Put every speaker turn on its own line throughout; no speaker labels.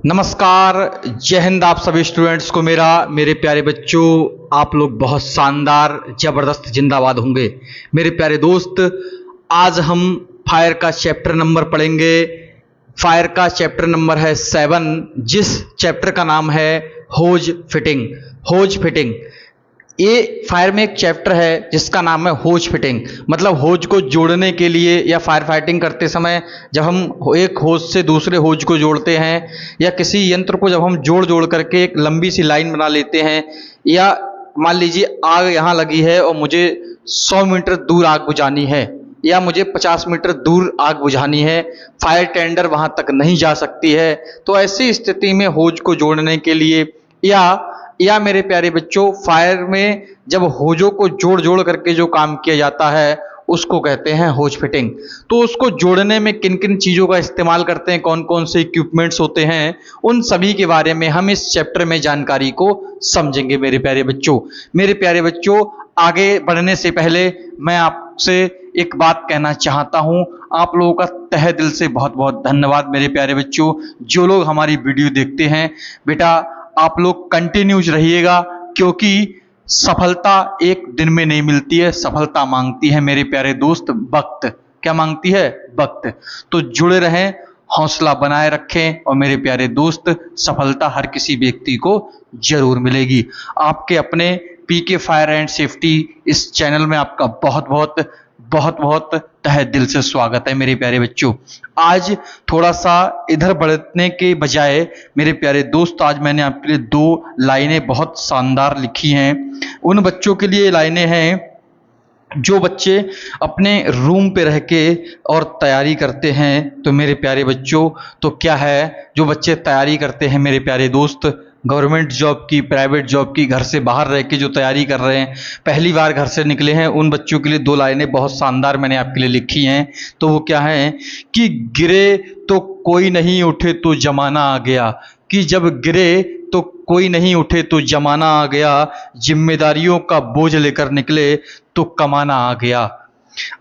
नमस्कार, जय हिंद। आप सभी स्टूडेंट्स को मेरे प्यारे बच्चों, आप लोग बहुत शानदार जबरदस्त जिंदाबाद होंगे। मेरे प्यारे दोस्त, आज हम फायर का चैप्टर नंबर पढ़ेंगे। फायर का चैप्टर नंबर है 7, जिस चैप्टर का नाम है होज फिटिंग। होज फिटिंग ये फायर में एक चैप्टर है जिसका नाम है होज फिटिंग। मतलब होज को जोड़ने के लिए या फायर फाइटिंग करते समय जब हम एक होज से दूसरे होज को जोड़ते हैं, या किसी यंत्र को जब हम जोड़ करके एक लंबी सी लाइन बना लेते हैं, या मान लीजिए आग यहाँ लगी है और मुझे 100 मीटर दूर आग बुझानी है, या मुझे 50 मीटर दूर आग बुझानी है, फायर टेंडर वहाँ तक नहीं जा सकती है। तो ऐसी स्थिति में होज को जोड़ने के लिए या मेरे प्यारे बच्चों, फायर में जब होजों को जोड़ करके जो काम किया जाता है उसको कहते हैं होज फिटिंग। तो उसको जोड़ने में किन किन चीज़ों का इस्तेमाल करते हैं, कौन कौन से इक्विपमेंट्स होते हैं, उन सभी के बारे में हम इस चैप्टर में जानकारी को समझेंगे। मेरे प्यारे बच्चों, आगे बढ़ने से पहले मैं आपसे एक बात कहना चाहता हूं। आप लोगों का तहे दिल से बहुत बहुत धन्यवाद मेरे प्यारे बच्चों। जो लोग हमारी वीडियो देखते हैं, बेटा आप लोग कंटिन्यूज रहिएगा, क्योंकि सफलता एक दिन में नहीं मिलती है। सफलता मांगती है मेरे प्यारे दोस्त वक्त। क्या मांगती है? वक्त। तो जुड़े रहें, हौसला बनाए रखें, और मेरे प्यारे दोस्त, सफलता हर किसी व्यक्ति को जरूर मिलेगी। आपके अपने पीके फायर एंड सेफ्टी इस चैनल में आपका बहुत बहुत तहे दिल से स्वागत है मेरे प्यारे बच्चों। आज थोड़ा सा इधर बढ़ने के बजाय मेरे प्यारे दोस्त, आज मैंने आपके लिए 2 लाइनें बहुत शानदार लिखी हैं। उन बच्चों के लिए लाइनें हैं जो बच्चे अपने रूम पे रह के और तैयारी करते हैं। तो मेरे प्यारे बच्चों, तो क्या है, जो बच्चे तैयारी करते हैं मेरे प्यारे दोस्त, गवर्नमेंट जॉब की, प्राइवेट जॉब की, घर से बाहर रह के जो तैयारी कर रहे हैं, पहली बार घर से निकले हैं, उन बच्चों के लिए 2 लाइनें बहुत शानदार मैंने आपके लिए लिखी हैं। तो वो क्या है कि गिरे तो कोई नहीं उठे तो जमाना आ गया, कि जब गिरे तो कोई नहीं उठे तो जमाना आ गया, जिम्मेदारियों का बोझ लेकर निकले तो कमाना आ गया।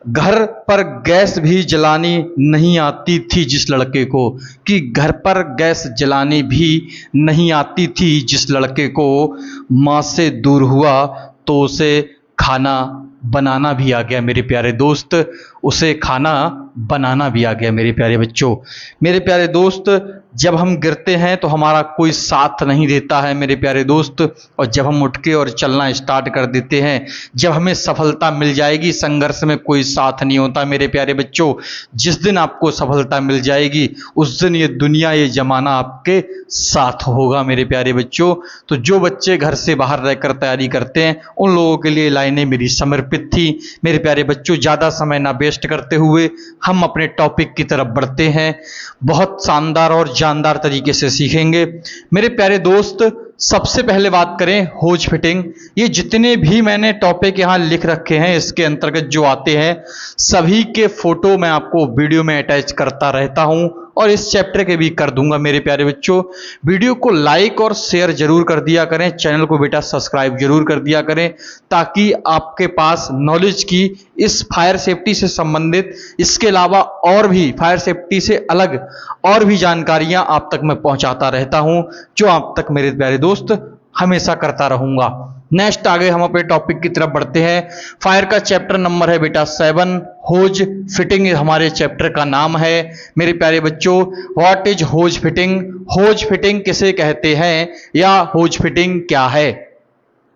घर पर गैस भी जलानी नहीं आती थी जिस लड़के को, कि घर पर गैस जलानी भी नहीं आती थी जिस लड़के को, माँ से दूर हुआ तो उसे खाना बनाना भी आ गया। मेरे प्यारे दोस्त, उसे खाना बनाना भी आ गया मेरे प्यारे बच्चों। मेरे प्यारे दोस्त, जब हम गिरते हैं तो हमारा कोई साथ नहीं देता है मेरे प्यारे दोस्त, और जब हम उठ के और चलना स्टार्ट कर देते हैं, जब हमें सफलता मिल जाएगी, संघर्ष में कोई साथ नहीं होता मेरे प्यारे बच्चों। जिस दिन आपको सफलता मिल जाएगी, उस दिन ये दुनिया, ये जमाना आपके साथ होगा मेरे प्यारे बच्चों। तो जो बच्चे घर से बाहर रहकर तैयारी करते हैं, उन लोगों के लिए लाइनें मेरी समर्पित थी। मेरे प्यारे बच्चों, ज़्यादा समय ना वेस्ट करते हुए हम अपने टॉपिक की तरफ बढ़ते हैं। बहुत शानदार और जानदार तरीके से सीखेंगे मेरे प्यारे दोस्त। सबसे पहले बात करें होज फिटिंग। ये जितने भी मैंने टॉपिक यहाँ लिख रखे हैं, इसके अंतर्गत जो आते हैं, सभी के फोटो मैं आपको वीडियो में अटैच करता रहता हूँ, और इस चैप्टर के भी कर दूंगा मेरे प्यारे बच्चों। वीडियो को लाइक और शेयर जरूर कर दिया करें, चैनल को बेटा सब्सक्राइब जरूर कर दिया करें, ताकि आपके पास नॉलेज की, इस फायर सेफ्टी से संबंधित, इसके अलावा और भी फायर सेफ्टी से अलग और भी जानकारियां आप तक मैं पहुंचाता रहता हूं, जो आप तक मेरे प्यारे दोस्त हमेशा करता रहूंगा। नेक्स्ट आगे हम अपने टॉपिक की तरफ बढ़ते हैं। फायर का चैप्टर नंबर है बेटा 7, होज फिटिंग हमारे चैप्टर का नाम है मेरे प्यारे बच्चों। What is hose fitting? Hose fitting किसे कहते हैं, या होज फिटिंग क्या है,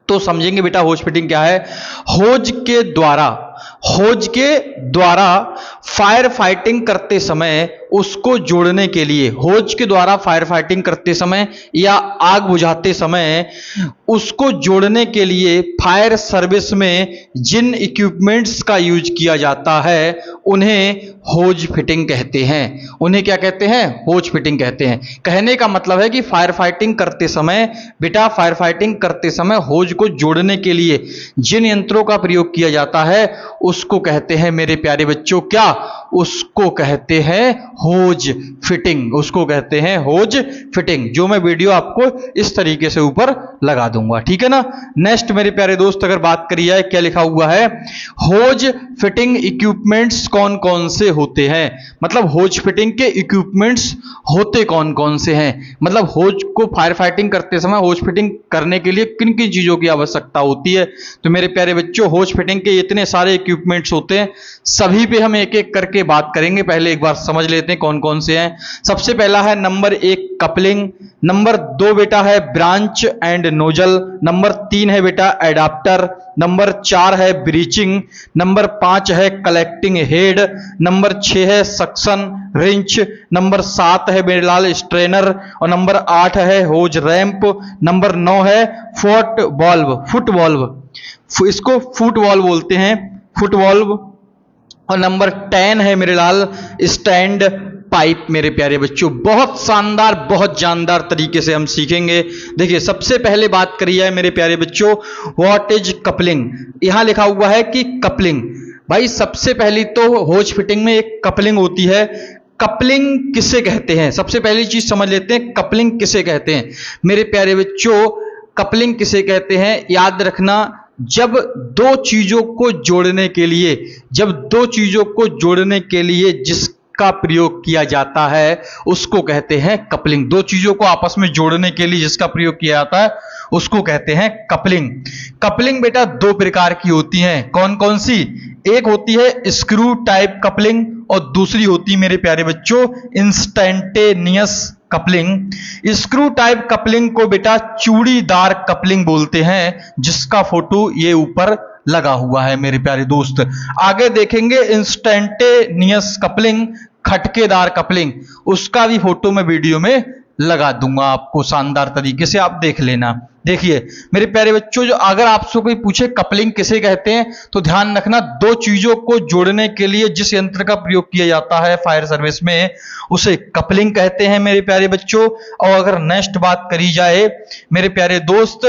तो समझेंगे बेटा होज फिटिंग क्या है। होज के द्वारा फायर फाइटिंग करते समय, उसको जोड़ने के लिए, होज के द्वारा फायर फाइटिंग करते समय या आग बुझाते समय उसको जोड़ने के लिए फायर सर्विस में जिन इक्विपमेंट्स का यूज किया जाता है, उन्हें होज फिटिंग कहते हैं। उन्हें क्या कहते हैं? होज फिटिंग कहते हैं। कहने का मतलब है कि फायर फाइटिंग करते समय, बेटा फायर फाइटिंग करते समय होज को जोड़ने के लिए जिन यंत्रों का प्रयोग किया जाता है, उसको कहते हैं मेरे प्यारे बच्चों क्या, उसको कहते हैं होज फिटिंग, उसको कहते हैं होज फिटिंग, जो मैं वीडियो आपको इस तरीके से ऊपर लगा दूंगा, ठीक है ना। नेक्स्ट मेरे प्यारे दोस्त अगर बात करी जाए, क्या लिखा हुआ है, होज फिटिंग इक्विपमेंट्स कौन कौन से होते हैं, मतलब होज फिटिंग के इक्विपमेंट्स होते कौन कौन से हैं, मतलब होज को फायर फाइटिंग करते समय होज फिटिंग करने के लिए किन किन चीजों की आवश्यकता होती है। तो मेरे प्यारे बच्चों होज फिटिंग के इतने सारे इक्विपमेंट्स होते हैं, सभी पे हम एक एक करके बात करेंगे। पहले एक बार समझ लेते हैं कौन कौन से हैं। सबसे पहला है नंबर 1 कपलिंग, नंबर 2 बेटा है ब्रांच एंड नोजल, नंबर 3 है बेटा एडाप्टर, नंबर 4 है ब्रीचिंग, नंबर 5 है कलेक्टिंग हेड, नंबर 6 है सक्शन रिंच, नंबर 7 है मेरे लाल स्ट्रेनर, और नंबर 8 है होज रैंप, नंबर 9 है फुट वॉल्व, इसको फुट वॉल्व बोलते हैं, फुट वॉल्व, और नंबर 10 है मेरे लाल स्टैंड पाइप। मेरे प्यारे बच्चों बहुत शानदार बहुत जानदार तरीके से हम सीखेंगे। देखिए सबसे पहले बात करी जाए मेरे प्यारे बच्चों, व्हाट इज कपलिंग। यहां लिखा हुआ है कि कपलिंग, भाई सबसे पहली तो होज फिटिंग में एक कपलिंग होती है। कपलिंग किसे कहते हैं, सबसे पहली चीज समझ लेते हैं, कपलिंग किसे कहते हैं। मेरे प्यारे बच्चों कपलिंग किसे कहते हैं, याद रखना, जब दो चीजों को जोड़ने के लिए जिसका प्रयोग किया जाता है उसको कहते हैं कपलिंग। दो चीजों को आपस में जोड़ने के लिए जिसका प्रयोग किया जाता है उसको कहते हैं कपलिंग। कपलिंग बेटा दो प्रकार की होती हैं, कौन कौन सी, एक होती है स्क्रू टाइप कपलिंग और दूसरी होती है मेरे प्यारे बच्चों instantaneous coupling. Screw type coupling को बेटा चूड़ीदार कपलिंग बोलते हैं, जिसका फोटो ये ऊपर लगा हुआ है मेरे प्यारे दोस्त। आगे देखेंगे इंस्टेंटेनियस कपलिंग, खटकेदार कपलिंग, उसका भी फोटो मैं वीडियो में लगा दूंगा आपको शानदार तरीके से, आप देख लेना। देखिए मेरे प्यारे बच्चों, जो अगर आपसे कोई पूछे कपलिंग किसे कहते हैं तो ध्यान रखना, दो चीजों को जोड़ने के लिए जिस यंत्र का प्रयोग किया जाता है फायर सर्विस में उसे कपलिंग कहते हैं मेरे प्यारे बच्चों। और अगर नेक्स्ट बात करी जाए मेरे प्यारे दोस्त,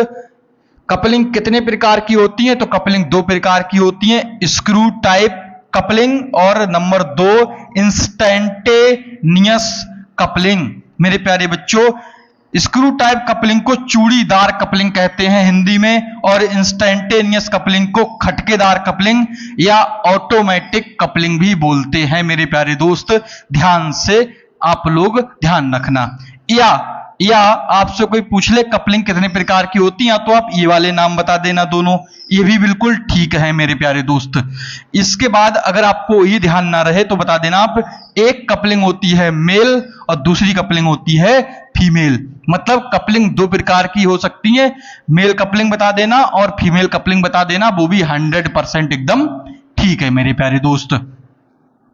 कपलिंग कितने प्रकार की होती है, तो कपलिंग दो प्रकार की होती है, स्क्रू टाइप कपलिंग और नंबर 2 इंस्टेंटेनियस कपलिंग। मेरे प्यारे बच्चों स्क्रू टाइप कपलिंग को चूड़ीदार कपलिंग कहते हैं हिंदी में, और इंस्टेंटेनियस कपलिंग को खटकेदार कपलिंग या ऑटोमेटिक कपलिंग भी बोलते हैं मेरे प्यारे दोस्त। ध्यान से आप लोग ध्यान रखना। या आपसे कोई पूछ ले कपलिंग कितने प्रकार की होती है, तो आप ये वाले नाम बता देना दोनों, ये भी बिल्कुल ठीक है मेरे प्यारे दोस्त। इसके बाद अगर आपको ये ध्यान ना रहे तो बता देना आप, एक कपलिंग होती है मेल और दूसरी कपलिंग होती है फीमेल। मतलब कपलिंग दो प्रकार की हो सकती है, मेल कपलिंग बता देना और फीमेल कपलिंग बता देना, वो भी 100% एकदम ठीक है मेरे प्यारे दोस्त।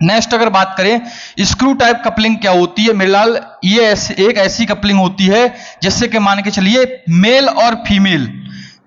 नेक्स्ट अगर बात करें स्क्रू टाइप कपलिंग क्या होती है मेरे लाल, ये एक ऐसी कपलिंग होती है जैसे कि मान के चलिए मेल और फीमेल,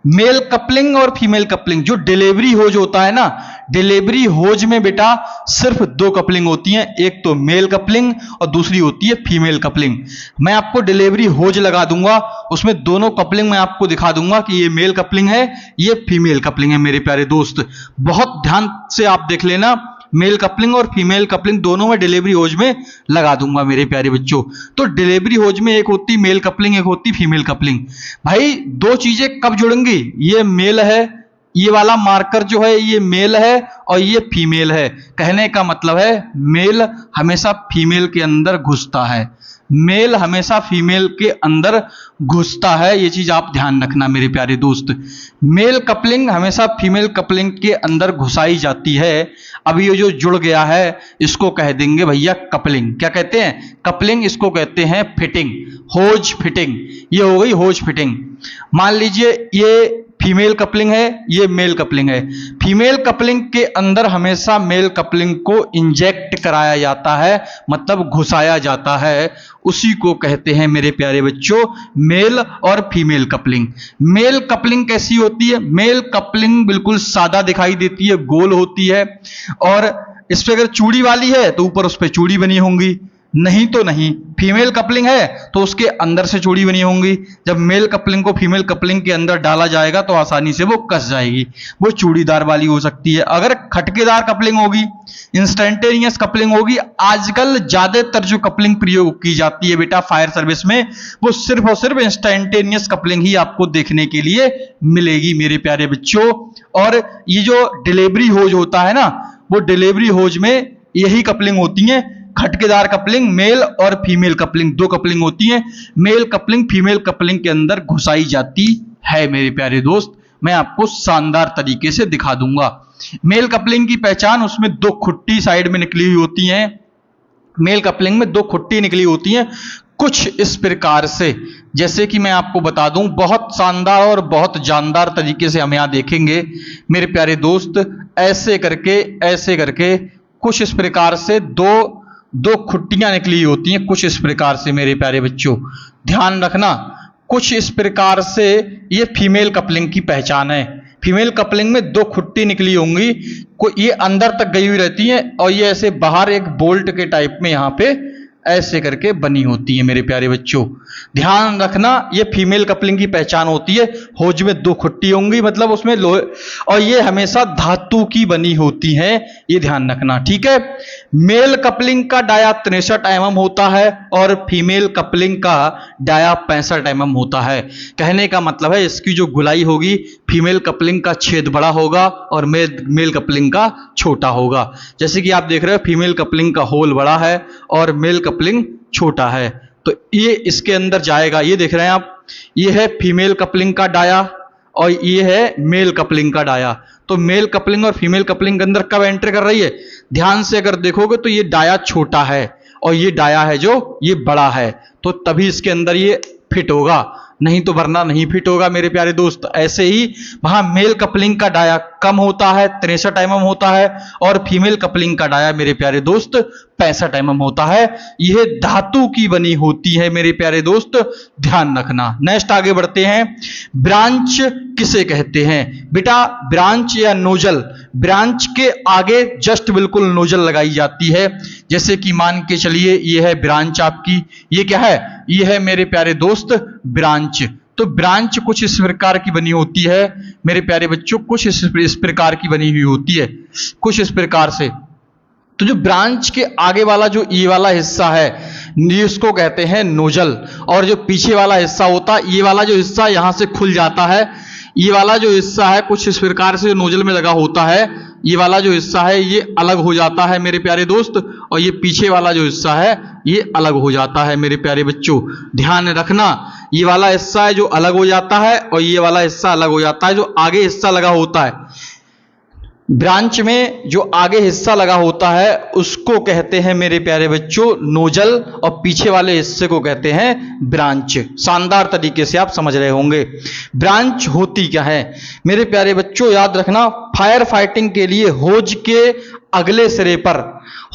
मेल कपलिंग और फीमेल कपलिंग। जो डिलीवरी होज होता है ना, डिलीवरी होज में बेटा सिर्फ दो कपलिंग होती हैं, एक तो मेल कपलिंग और दूसरी होती है फीमेल कपलिंग। मैं आपको डिलीवरी होज लगा दूंगा, उसमें दोनों कपलिंग मैं आपको दिखा दूंगा कि ये मेल कपलिंग है ये फीमेल कपलिंग है मेरे प्यारे दोस्त। बहुत ध्यान से आप देख लेना, मेल कपलिंग और फीमेल कपलिंग दोनों में डिलीवरी होज में लगा दूंगा मेरे प्यारे बच्चों। तो डिलीवरी होज में एक होती मेल कपलिंग, एक होती फीमेल कपलिंग। भाई दो चीजें कब जुड़ेंगी, ये मेल है, ये वाला मार्कर जो है ये मेल है और ये फीमेल है। कहने का मतलब है मेल हमेशा फीमेल के अंदर घुसता है, मेल हमेशा फीमेल के अंदर घुसता है, ये चीज आप ध्यान रखना मेरे प्यारे दोस्त। मेल कपलिंग हमेशा फीमेल कपलिंग के अंदर घुसाई जाती है। अब ये जो जुड़ गया है इसको कह देंगे भैया कपलिंग। क्या कहते हैं, कपलिंग। इसको कहते हैं फिटिंग, होज फिटिंग। ये हो गई होज फिटिंग। मान लीजिए ये फीमेल कपलिंग है, ये मेल कपलिंग है। फीमेल कपलिंग के अंदर हमेशा मेल कपलिंग को इंजेक्ट कराया जाता है, मतलब घुसाया जाता है, उसी को कहते हैं मेरे प्यारे बच्चों मेल और फीमेल कपलिंग। मेल कपलिंग कैसी होती है, मेल कपलिंग बिल्कुल सादा दिखाई देती है, गोल होती है, और इस पे अगर चूड़ी वाली है तो ऊपर उस पे चूड़ी बनी होंगी, नहीं तो नहीं। फीमेल कपलिंग है तो उसके अंदर से चूड़ी बनी होंगी, जब मेल कपलिंग को फीमेल कपलिंग के अंदर डाला जाएगा तो आसानी से वो कस जाएगी, वो चूड़ीदार वाली हो सकती है। अगर खटकेदार कपलिंग होगी, इंस्टेंटेनियस कपलिंग होगी, आजकल ज्यादातर जो कपलिंग प्रयोग की जाती है बेटा फायर सर्विस में, वो सिर्फ और सिर्फ इंस्टेंटेनियस कपलिंग ही आपको देखने के लिए मिलेगी मेरे प्यारे बच्चों। और ये जो डिलीवरी होज होता है ना, वो डिलीवरी होज में यही कपलिंग होती है। खटकेदार कपलिंग मेल और फीमेल कपलिंग, दो कपलिंग होती है। मेल कपलिंग फीमेल कपलिंग के अंदर घुसाई जाती है मेरे प्यारे दोस्त। मैं आपको शानदार तरीके से दिखा दूंगा। मेल कपलिंग की पहचान, उसमें दो खुट्टी साइड में निकली हुई होती हैं। मेल कपलिंग में दो खुट्टी निकली होती हैं कुछ इस प्रकार से, जैसे कि मैं आपको बता दूं, बहुत शानदार और बहुत जानदार तरीके से हम यहां देखेंगे मेरे प्यारे दोस्त। ऐसे करके कुछ इस प्रकार से दो खुट्टियां निकली होती हैं, कुछ इस प्रकार से मेरे प्यारे बच्चों, ध्यान रखना। कुछ इस प्रकार से ये फीमेल कपलिंग की पहचान है। फीमेल कपलिंग में दो खुट्टी निकली होंगी, ये अंदर तक गई हुई रहती हैं और ये ऐसे बाहर एक बोल्ट के टाइप में यहां पे ऐसे करके बनी होती है मेरे प्यारे बच्चों। ध्यान रखना, ये फीमेल कपलिंग की पहचान होती है। होज में दो खुट्टी होंगी, मतलब उसमें लोहे, और ये हमेशा धातु की बनी होती है, ये ध्यान रखना, ठीक है। मेल कपलिंग का डाया 63 mm होता है और फीमेल कपलिंग का डाया 65 mm होता है। कहने का मतलब है इसकी जो गुलाई होगी, फीमेल कपलिंग का छेद बड़ा होगा और मेल कपलिंग का छोटा होगा। जैसे कि आप देख रहे हो, फीमेल कपलिंग का होल बड़ा है और मेल कपलिंग छोटा है, तो ये इसके अंदर जाएगा। ये देख रहे हैं आप, ये है फीमेल कपलिंग का डाया और ये है मेल कपलिंग का डाया। तो मेल कपलिंग और फीमेल कपलिंग के अंदर कब एंटर कर रही है, ध्यान से अगर देखोगे तो ये डाया छोटा है और ये डाया है जो ये बड़ा है, तो तभी इसके अंदर ये फिट होगा, नहीं तो वरना नहीं फिट होगा मेरे प्यारे दोस्त। ऐसे ही वहां मेल कपलिंग का डाया कम होता है, 63 mm होता है, और फीमेल कपलिंग का डाया मेरे प्यारे दोस्त 65 mm होता है। यह धातु की बनी होती है मेरे प्यारे दोस्त, ध्यान रखना। नेक्स्ट आगे बढ़ते हैं। ब्रांच किसे कहते हैं बेटा? ब्रांच या नोजल, ब्रांच के आगे जस्ट बिल्कुल नोजल लगाई जाती है। जैसे कि मान के चलिए ये है ब्रांच आपकी, ये क्या है, ये है मेरे प्यारे दोस्त ब्रांच। तो ब्रांच कुछ इस प्रकार की बनी होती है मेरे प्यारे बच्चों, कुछ इस प्रकार की बनी हुई होती है, कुछ इस प्रकार से। तो जो ब्रांच के आगे वाला जो ये वाला हिस्सा है, इसको कहते हैं नोजल, और जो पीछे वाला हिस्सा होता है, ये वाला जो हिस्सा यहां से खुल जाता है, ये वाला जो हिस्सा है कुछ इस प्रकार से नोजल में लगा होता है, ये वाला जो हिस्सा है ये अलग हो जाता है मेरे प्यारे दोस्त, और ये पीछे वाला जो हिस्सा है ये अलग हो जाता है मेरे प्यारे बच्चों। ध्यान रखना, ये वाला हिस्सा है जो अलग हो जाता है और ये वाला हिस्सा अलग हो जाता है। जो आगे हिस्सा लगा होता है ब्रांच में, जो आगे हिस्सा लगा होता है उसको कहते हैं मेरे प्यारे बच्चों नोजल, और पीछे वाले हिस्से को कहते हैं ब्रांच। शानदार तरीके से आप समझ रहे होंगे। ब्रांच होती क्या है मेरे प्यारे बच्चों, याद रखना, फायर फाइटिंग के लिए होज के अगले सिरे पर,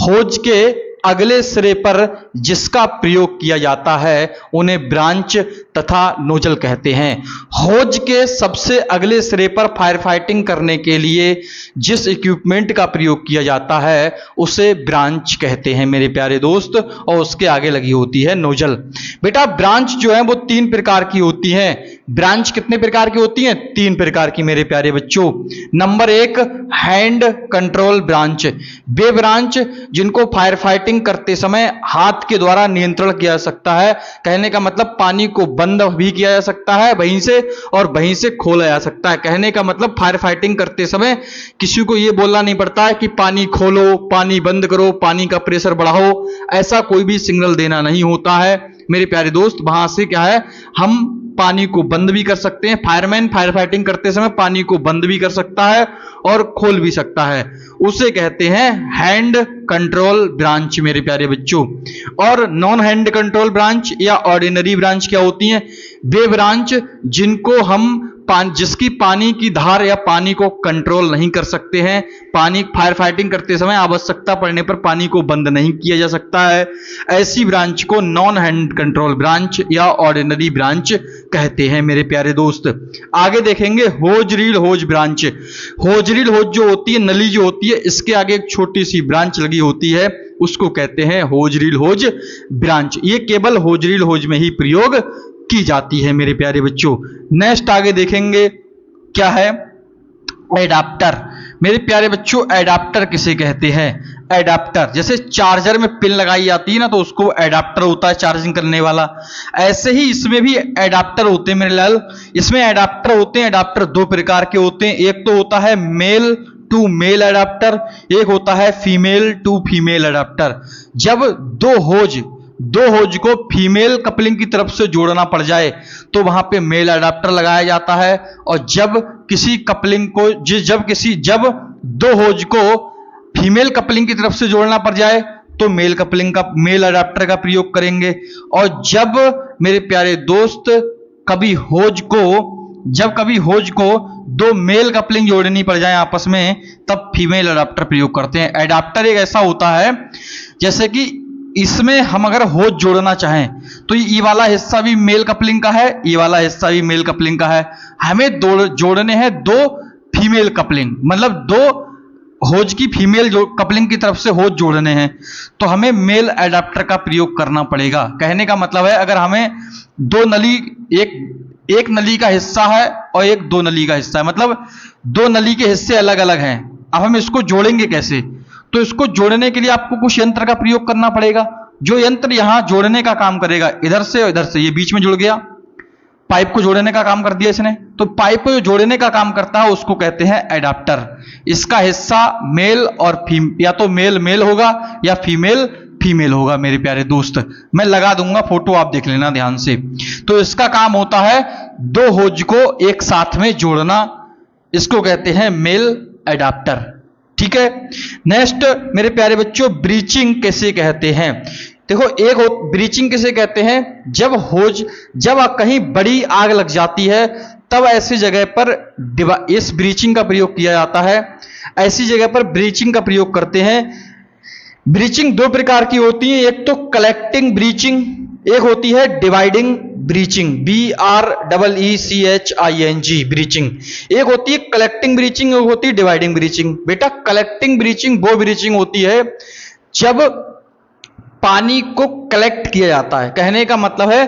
होज के अगले सिरे पर जिसका प्रयोग किया जाता है उन्हें ब्रांच तथा नोजल कहते हैं। होज के सबसे अगले सिरे पर फायर फाइटिंग करने के लिए जिस इक्विपमेंट का प्रयोग किया जाता है उसे ब्रांच कहते हैं मेरे प्यारे दोस्त, और उसके आगे लगी होती है नोजल। बेटा ब्रांच जो है वो 3 प्रकार की होती है। ब्रांच कितने प्रकार की होती हैं? 3 प्रकार की मेरे प्यारे बच्चों। नंबर 1 हैंड कंट्रोल ब्रांच, वे ब्रांच जिनको फायर फाइटिंग करते समय हाथ के द्वारा नियंत्रण किया जा सकता है। कहने का मतलब पानी को बंद भी किया जा सकता है वहीं से, और वहीं से खोला जा सकता है। कहने का मतलब फायर फाइटिंग करते समय किसी को यह बोलना नहीं पड़ता है कि पानी खोलो, पानी बंद करो, पानी का प्रेशर बढ़ाओ, ऐसा कोई भी सिग्नल देना नहीं होता है मेरे प्यारे दोस्त। वहां से क्या है, हम पानी को बंद भी कर सकते हैं। फायरमैन फायर फाइटिंग करते समय पानी को बंद भी कर सकता है और खोल भी सकता है, उसे कहते हैं हैंड कंट्रोल ब्रांच मेरे प्यारे बच्चों। और नॉन हैंड कंट्रोल ब्रांच या ऑर्डिनरी ब्रांच क्या होती हैं? वे ब्रांच जिनको हम जिसकी पानी की धार या पानी को कंट्रोल नहीं कर सकते हैं। पानी फायर फाइटिंग करते समय आवश्यकता पड़ने पर पानी को बंद नहीं किया जा सकता है। ऐसी ब्रांच को नॉन हैंड कंट्रोल ब्रांच या ऑर्डिनरी ब्रांच कहते हैं मेरे प्यारे दोस्त। आगे देखेंगे होज रील होज ब्रांच। होज रील होज जो होती है, नली जो होती है, इसके आगे एक छोटी सी ब्रांच लगी होती है, उसको कहते हैं होज रील होज ब्रांच। ये केवल होज रील होज में ही प्रयोग की जाती है मेरे प्यारे बच्चों। नेक्स्ट आगे देखेंगे क्या है, एडाप्टर। मेरे प्यारे बच्चों, एडाप्टर किसे कहते हैं? एडाप्टर जैसे चार्जर में पिन लगाई जाती है ना, तो उसको एडाप्टर होता है चार्जिंग करने वाला। ऐसे ही इसमें भी एडाप्टर होते हैं मेरे लाल। इसमें एडाप्टर होते हैं, एडाप्टर दो प्रकार के होते हैं। एक तो होता है मेल टू मेल एडाप्टर, एक होता है फीमेल टू फीमेल एडाप्टर। जब दो होज को फीमेल कपलिंग की तरफ से जोड़ना पड़ जाए तो वहां पे मेल एडाप्टर लगाया जाता है, और जब किसी कपलिंग को जब दो होज को फीमेल कपलिंग की तरफ से जोड़ना पड़ जाए तो मेल एडाप्टर का प्रयोग करेंगे। और जब मेरे प्यारे दोस्त कभी होज को दो मेल कपलिंग जोड़नी पड़ जाए आपस में, तब फीमेल एडाप्टर प्रयोग करते हैं। एडाप्टर एक ऐसा होता है जैसे कि इसमें हम अगर होज जोड़ना चाहें तो ये वाला हिस्सा भी मेल कपलिंग का है, ये वाला हिस्सा भी मेल कपलिंग का है। हमें जोड़ने हैं दो फीमेल कपलिंग, मतलब दो होज की फीमेल कपलिंग की तरफ से होज जोड़ने हैं, तो हमें मेल एडाप्टर का प्रयोग करना पड़ेगा। कहने का मतलब है, अगर हमें दो नली, एक नली का हिस्सा है और एक दो नली का हिस्सा है, मतलब दो नली के हिस्से अलग अलग हैं। अब हम इसको जोड़ेंगे कैसे? तो इसको जोड़ने के लिए आपको कुछ यंत्र का प्रयोग करना पड़ेगा। जो यंत्र यहां जोड़ने का काम करेगा, इधर से और इधर से, ये बीच में जुड़ गया, पाइप को जोड़ने का काम कर दिया इसने, तो पाइप को जो जोड़ने का काम करता है उसको कहते हैं एडाप्टर। इसका हिस्सा मेल और या तो मेल होगा या फीमेल होगा मेरे प्यारे दोस्त। मैं लगा दूंगा फोटो, आप देख लेना ध्यान से। तो इसका काम होता है दो होज को एक साथ में जोड़ना, इसको कहते हैं मेल एडाप्टर। ठीक है। नेक्स्ट मेरे प्यारे बच्चों, ब्रीचिंग कैसे कहते हैं? देखो, ब्रीचिंग किसे कहते हैं? जब कहीं बड़ी आग लग जाती है तब ऐसी जगह पर इस ब्रीचिंग का प्रयोग किया जाता है। ऐसी जगह पर ब्रीचिंग का प्रयोग करते हैं। ब्रीचिंग दो प्रकार की होती है, एक तो कलेक्टिंग ब्रीचिंग, एक होती है डिवाइडिंग ब्रीचिंग, BREECHING ब्रीचिंग। एक होती है कलेक्टिंग ब्रीचिंग, एक होती है डिवाइडिंग ब्रीचिंग। बेटा, कलेक्टिंग ब्रीचिंग वो ब्रीचिंग होती है जब पानी को कलेक्ट किया जाता है। कहने का मतलब है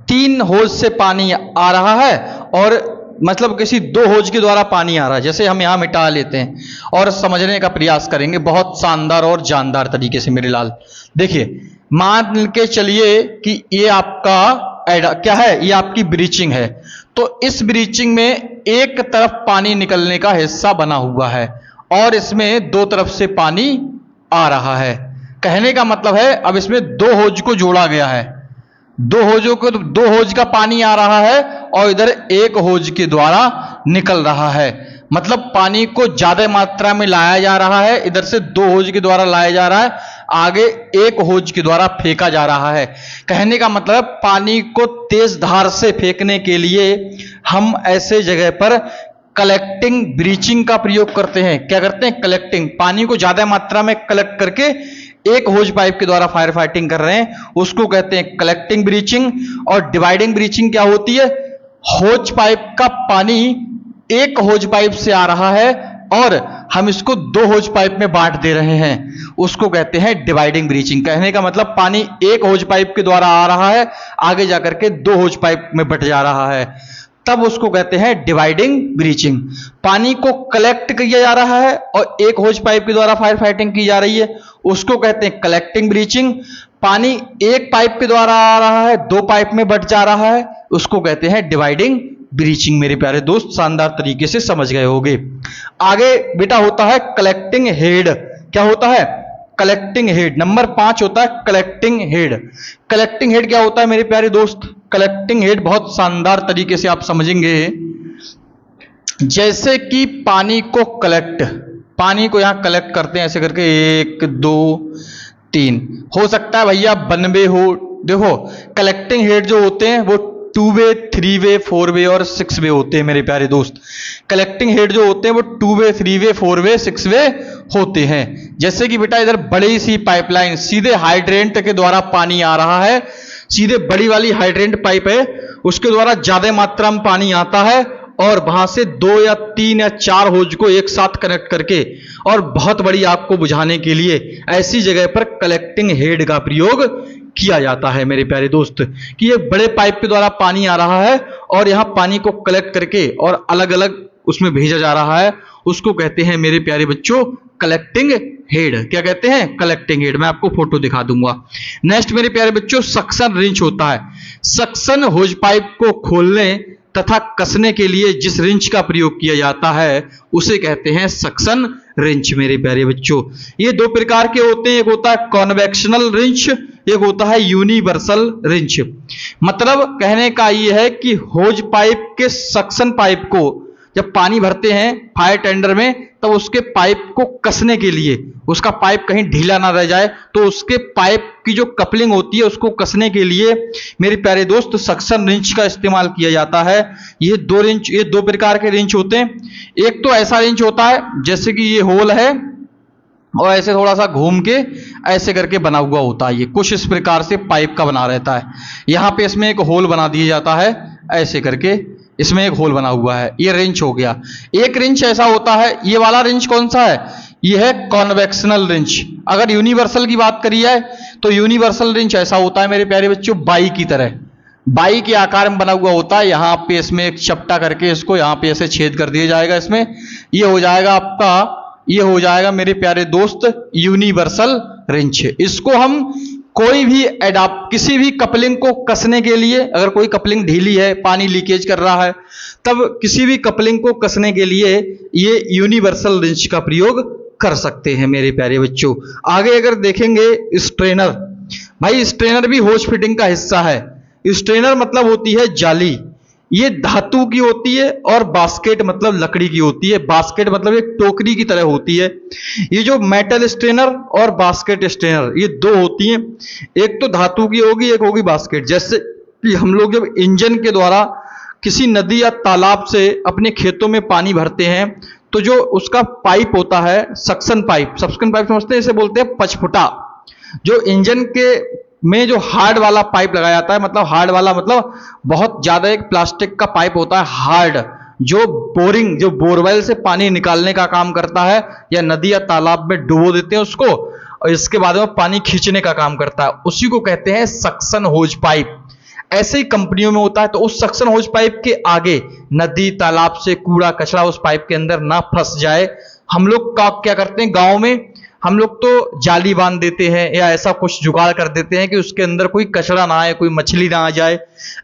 3 होज से पानी आ रहा है और मतलब किसी 2 होज के द्वारा पानी आ रहा है। जैसे हम यहां मिटा लेते हैं और समझने का प्रयास करेंगे बहुत शानदार और जानदार तरीके से मेरे लाल। देखिए, मान के चलिए कि ये आपका क्या है, ये आपकी ब्रीचिंग है। तो इस ब्रीचिंग में एक तरफ पानी निकलने का हिस्सा बना हुआ है और इसमें 2 तरफ से पानी आ रहा है। कहने का मतलब है अब इसमें 2 होज को जोड़ा गया है, 2 होज का पानी आ रहा है और इधर 1 होज के द्वारा निकल रहा है। मतलब पानी को ज्यादा मात्रा में लाया जा रहा है, इधर से 2 होज के द्वारा लाया जा रहा है, आगे 1 होज के द्वारा फेंका जा रहा है। कहने का मतलब पानी को तेज धार से फेंकने के लिए हम ऐसे जगह पर कलेक्टिंग ब्रीचिंग का प्रयोग करते हैं। क्या करते हैं? कलेक्टिंग, पानी को ज्यादा मात्रा में कलेक्ट करके 1 होज पाइप के द्वारा फायर फाइटिंग कर रहे हैं, उसको कहते हैं कलेक्टिंग ब्रीचिंग। और डिवाइडिंग ब्रीचिंग क्या होती है? होज पाइप का पानी 1 होज पाइप से आ रहा है और हम इसको 2 होज पाइप में बांट दे रहे हैं, उसको कहते हैं डिवाइडिंग ब्रीचिंग। कहने का मतलब पानी 1 होज पाइप के द्वारा आ रहा है, आगे जाकर के 2 होज पाइप में बट जा रहा है, तब उसको कहते हैं डिवाइडिंग ब्रीचिंग। पानी को कलेक्ट किया जा रहा है और 1 होज पाइप के द्वारा फायर फाइटिंग की जा रही है, उसको कहते हैं कलेक्टिंग ब्रीचिंग। पानी 1 पाइप के द्वारा आ रहा है, 2 पाइप में बट जा रहा है, उसको कहते हैं डिवाइडिंग ब्रीचिंग। मेरे प्यारे दोस्त, शानदार तरीके से समझ गए होंगे। आगे बेटा होता है कलेक्टिंग हेड। क्या होता है? Collecting head. नंबर 5 होता है कलेक्टिंग हेड। कलेक्टिंग हेड क्या होता है मेरे प्यारे दोस्त? कलेक्टिंग हेड बहुत शानदार तरीके से आप समझेंगे। जैसे कि पानी को यहां कलेक्ट करते हैं ऐसे करके, 1 2 3, हो सकता है भैया 92 हो। देखो, कलेक्टिंग हेड जो होते हैं वो 2 वे, 3 वे, 4 वे और 6 वे होते हैं मेरे प्यारे दोस्त। कलेक्टिंग हेड जो होते हैं वो 2 वे, 3 वे, 4 वे, 6 वे होते हैं। जैसे कि बेटा इधर बड़ी सी पाइपलाइन सीधे हाइड्रेंट के द्वारा पानी आ रहा है, सीधे बड़ी वाली हाइड्रेंट पाइप है, उसके द्वारा ज्यादा मात्रा में पानी आता है और वहां से 2 या 3 या 4 होज को एक साथ कनेक्ट करके और बहुत बड़ी आग को बुझाने के लिए ऐसी जगह पर कलेक्टिंग हेड का प्रयोग किया जाता है मेरे प्यारे दोस्त। कि ये बड़े पाइप के द्वारा पानी आ रहा है और यहां पानी को कलेक्ट करके और अलग अलग उसमें भेजा जा रहा है, उसको कहते हैं मेरे प्यारे बच्चों कलेक्टिंग हेड। क्या कहते हैं? Collecting head. मैं आपको फोटो दिखा दूंगा। नेक्स्ट मेरे प्यारे बच्चों सक्शन रिंच होता है। सक्शन होज पाइप को खोलने तथा कसने के लिए जिस रिंच का प्रयोग किया जाता है उसे कहते हैं सक्शन रिंच मेरे प्यारे बच्चों। ये 2 प्रकार के होते हैं, एक होता है कॉन्वेक्शनल रिंच, एक होता है यूनिवर्सल रिंच। मतलब कहने का ये है कि होज पाइप के सक्शन पाइप को जब पानी भरते हैं फायर टेंडर में, तब उसके पाइप को कसने के लिए, उसका पाइप कहीं ढीला ना रह जाए, तो उसके पाइप की जो कपलिंग होती है उसको कसने के लिए मेरे प्यारे दोस्त सक्शन रिंच का इस्तेमाल किया जाता है। ये 2 प्रकार के रिंच होते हैं। एक तो ऐसा रिंच होता है जैसे कि ये होल है और ऐसे थोड़ा सा घूम के ऐसे करके बना हुआ होता है, ये कुछ इस प्रकार से पाइप का बना रहता है। यहां पे इसमें एक होल बना दिया जाता है, ऐसे करके इसमें एक होल बना हुआ है, ये रिंच हो गया। एक रिंच ऐसा होता है, ये वाला रिंच कौन सा है? ये है कॉन्वेक्शनल रिंच। अगर यूनिवर्सल की बात करी जाए तो यूनिवर्सल रिंच ऐसा होता है मेरे प्यारे बच्चों बाई की तरह, बाई के आकार में बना हुआ होता है। यहां पे इसमें एक चपटा करके इसको यहां पे ऐसे छेद कर दिया जाएगा, इसमें ये हो जाएगा आपका, ये हो जाएगा मेरे प्यारे दोस्त यूनिवर्सल रिंच। इसको हम कोई भी किसी भी कपलिंग को कसने के लिए, अगर कोई कपलिंग ढीली है, पानी लीकेज कर रहा है, तब किसी भी कपलिंग को कसने के लिए ये यूनिवर्सल रिंच का प्रयोग कर सकते हैं मेरे प्यारे बच्चों। आगे अगर देखेंगे स्ट्रेनर, भाई स्ट्रेनर भी होज फिटिंग का हिस्सा है। स्ट्रेनर मतलब होती है जाली, ये धातु की होती है और बास्केट मतलब लकड़ी की होती है। बास्केट मतलब एक टोकरी की तरह होती है। ये जो मेटल स्ट्रेनर और बास्केट स्ट्रेनर ये 2 होती हैं, एक तो धातु की होगी, एक होगी बास्केट। जैसे कि हम लोग जब इंजन के द्वारा किसी नदी या तालाब से अपने खेतों में पानी भरते हैं तो जो उसका पाइप होता है सक्शन पाइप समझते हैं, इसे बोलते हैं पचफुटा। जो इंजन के में जो हार्ड वाला पाइप लगाया जाता है, मतलब हार्ड वाला मतलब बहुत ज्यादा एक प्लास्टिक का पाइप होता है हार्ड, जो बोरवेल से पानी निकालने का काम करता है, या नदी या तालाब में डुबो देते हैं उसको और इसके बाद में पानी खींचने का काम करता है, उसी को कहते हैं सक्शन होज पाइप। ऐसे ही कंपनियों में होता है। तो उस सक्शन होज पाइप के आगे नदी तालाब से कूड़ा कचरा उस पाइप के अंदर ना फंस जाए, हम लोग क्या करते हैं गांव में, हम लोग तो जाली बांध देते हैं या ऐसा कुछ जुगाड़ कर देते हैं कि उसके अंदर कोई कचरा ना आए, कोई मछली ना आ जाए।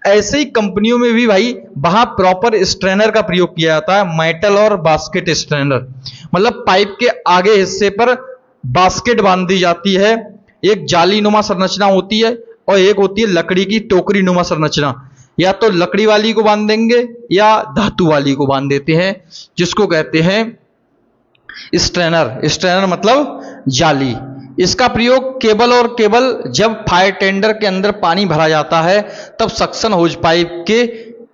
ऐसे ही कंपनियों में भी भाई वहां प्रॉपर स्ट्रेनर का प्रयोग किया जाता है, मेटल और बास्केट स्ट्रेनर। मतलब पाइप के आगे हिस्से पर बास्केट बांध दी जाती है, एक जाली नुमा संरचना होती है और एक होती है लकड़ी की टोकरी नुमा संरचना। या तो लकड़ी वाली को बांध देंगे या धातु वाली को बांध देते हैं, जिसको कहते हैं स्ट्रेनर। स्ट्रेनर मतलब जाली। इसका प्रयोग केवल जब फायर टेंडर के अंदर पानी भरा जाता है तब सक्शन होज पाइप के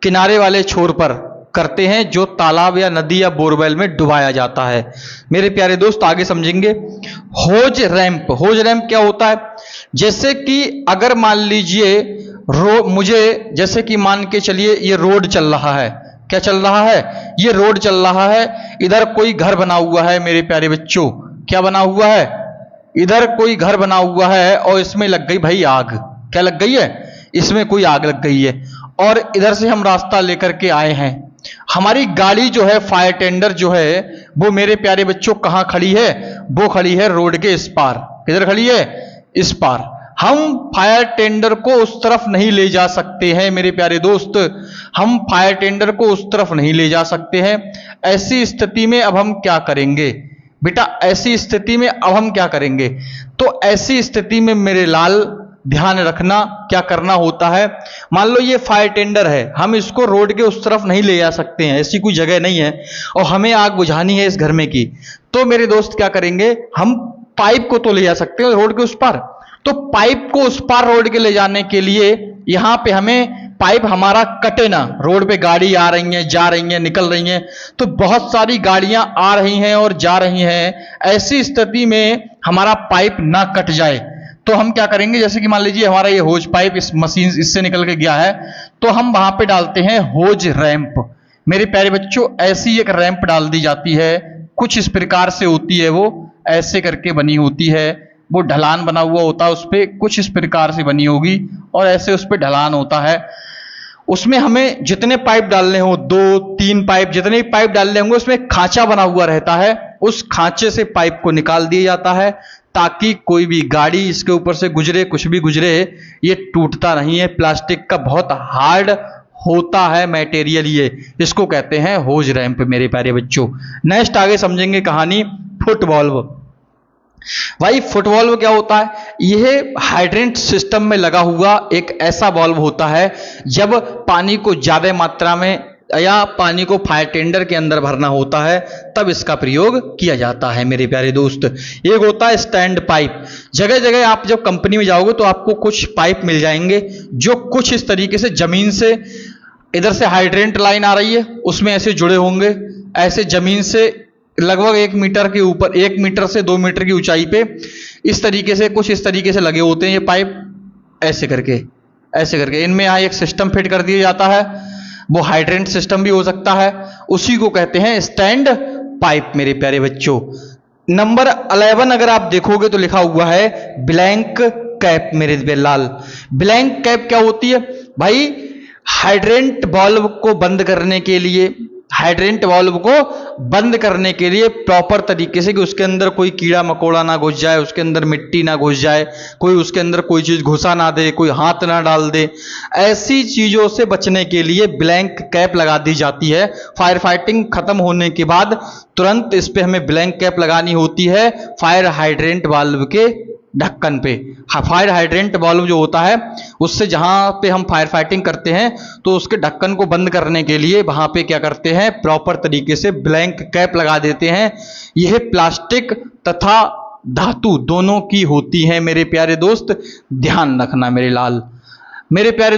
किनारे वाले छोर पर करते हैं, जो तालाब या नदी या बोरवेल में डुबाया जाता है। मेरे प्यारे दोस्त आगे समझेंगे। होज रैंप क्या होता है? जैसे कि अगर मान लीजिए मुझे जैसे कि मान के चलिए ये रोड चल रहा है, क्या चल रहा है? ये रोड चल रहा है, इधर कोई घर बना हुआ है मेरे प्यारे बच्चों। क्या बना हुआ है? इधर कोई घर बना हुआ है और इसमें लग गई भाई आग। क्या लग गई है? इसमें कोई आग लग गई है और इधर से हम रास्ता लेकर के आए हैं। हमारी गाड़ी जो है फायर टेंडर जो है वो मेरे प्यारे बच्चों कहां खड़ी है? वो खड़ी है रोड के इस पार। किधर खड़ी है? इस पार। हम फायर टेंडर को उस तरफ नहीं ले जा सकते हैं मेरे प्यारे दोस्त, हम फायर टेंडर को उस तरफ नहीं ले जा सकते हैं। ऐसी स्थिति में अब हम क्या करेंगे बेटा? ऐसी स्थिति में अब हम क्या करेंगे? तो ऐसी स्थिति में मेरे लाल ध्यान रखना क्या करना होता है। मान लो ये फायर टेंडर है, हम इसको रोड के उस तरफ नहीं ले जा सकते हैं, ऐसी कोई जगह नहीं है और हमें आग बुझानी है इस घर में की। तो मेरे दोस्त क्या करेंगे? हम पाइप को तो ले जा सकते हैं रोड के उस पार। तो पाइप को उस पार रोड के ले जाने के लिए यहां पे हमें पाइप हमारा कटे ना, रोड पे गाड़ी आ रही है, जा रही है, निकल रही है, तो बहुत सारी गाड़ियां आ रही हैं और जा रही हैं, ऐसी स्थिति में हमारा पाइप ना कट जाए तो हम क्या करेंगे, जैसे कि मान लीजिए हमारा ये होज पाइप इस मशीन इससे निकल के गया है, तो हम वहां पे डालते हैं होज रैंप। मेरे प्यारे बच्चों, ऐसी एक रैंप डाल दी जाती है, कुछ इस प्रकार से होती है, वो ऐसे करके बनी होती है, वो ढलान बना हुआ होता है, उस पर कुछ इस प्रकार से बनी होगी और ऐसे उस पर ढलान होता है। उसमें हमें जितने पाइप डालने हो, 2-3 पाइप, जितने पाइप डालने होंगे, उसमें खांचा बना हुआ रहता है, उस खांचे से पाइप को निकाल दिया जाता है ताकि कोई भी गाड़ी इसके ऊपर से गुजरे, कुछ भी गुजरे, ये टूटता नहीं है। प्लास्टिक का बहुत हार्ड होता है मटेरियल, ये इसको कहते हैं होज रैंप मेरे प्यारे बच्चों। नेक्स्ट आगे समझेंगे कहानी फुट वाल्व। भाई फुट वाल्व क्या होता है? यह हाइड्रेंट सिस्टम में लगा हुआ एक ऐसा वाल्व होता है जब पानी को ज्यादा मात्रा में या पानी को फायर टेंडर के अंदर भरना होता है, तब इसका प्रयोग किया जाता है मेरे प्यारे दोस्त। एक होता है स्टैंड पाइप। जगह जगह आप जब कंपनी में जाओगे तो आपको कुछ पाइप मिल जाएंगे जो कुछ इस तरीके से जमीन से, इधर से हाइड्रेंट लाइन आ रही है, उसमें ऐसे जुड़े होंगे, ऐसे जमीन से लगभग 1 मीटर के ऊपर, 1 मीटर से 2 मीटर की ऊंचाई पे इस तरीके से, कुछ इस तरीके से लगे होते हैं ये पाइप, ऐसे करके इनमें यहाँ एक सिस्टम फिट कर दिया जाता है, वो हाइड्रेंट सिस्टम भी हो सकता है, उसी को कहते हैं स्टैंड पाइप मेरे प्यारे बच्चों। नंबर 11 अगर आप देखोगे तो लिखा हुआ है ब्लैंक कैप मेरे लाल। ब्लैंक कैप क्या होती है भाई? हाइड्रेंट वाल्व को बंद करने के लिए, प्रॉपर तरीके से कि उसके अंदर कोई कीड़ा मकोड़ा ना घुस जाए, उसके अंदर मिट्टी ना घुस जाए, कोई उसके अंदर कोई चीज घुसा ना दे, कोई हाथ ना डाल दे, ऐसी चीजों से बचने के लिए ब्लैंक कैप लगा दी जाती है। फायर फाइटिंग खत्म होने के बाद तुरंत इस पे हमें ब्लैंक कैप लगानी होती है फायर हाइड्रेंट वाल्व के ढक्कन पे। फायर हाइड्रेंट वाल्व जो होता है उससे जहां पे हम फायर फाइटिंग करते हैं तो उसके ढक्कन को बंद करने के लिए वहां पे क्या करते हैं, प्रॉपर तरीके से ब्लैंक कैप लगा देते हैं। यह प्लास्टिक तथा धातु दोनों की होती है मेरे प्यारे दोस्त, ध्यान रखना मेरे लाल। मेरे प्यारे